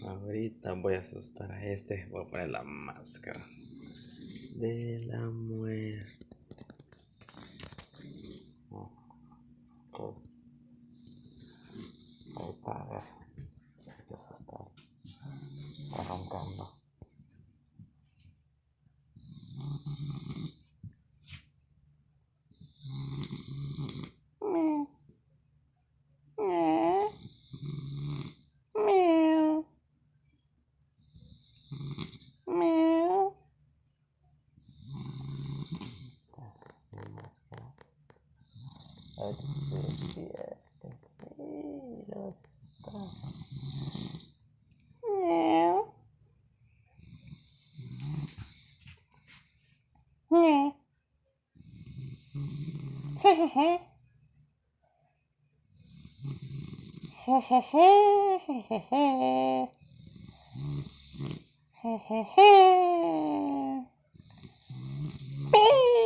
Ahorita voy a asustar a este. Voy a poner la máscara de la muerte. Oh, oh. Ahí está, a ver. Hay que asustar. Está roncando. Ay, te despierta. Lo vas a asustar. Miau. Miau. Jejeje. Jejeje. Jejeje. Jejeje. Piu.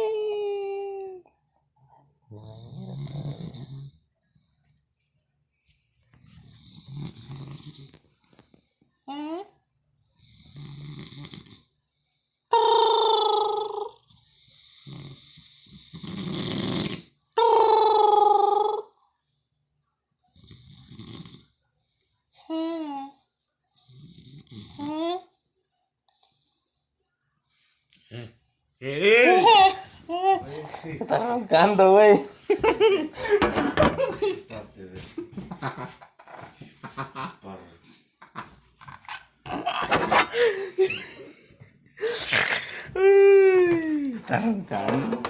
¿Eh? Está roncando, güey. Está roncando.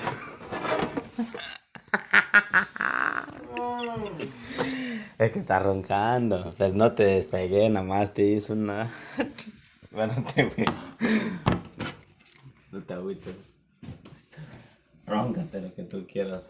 Es que está roncando, pero no te despegué, nada más te hice una. Bueno, no te agüites. Róncate lo que tú quieras.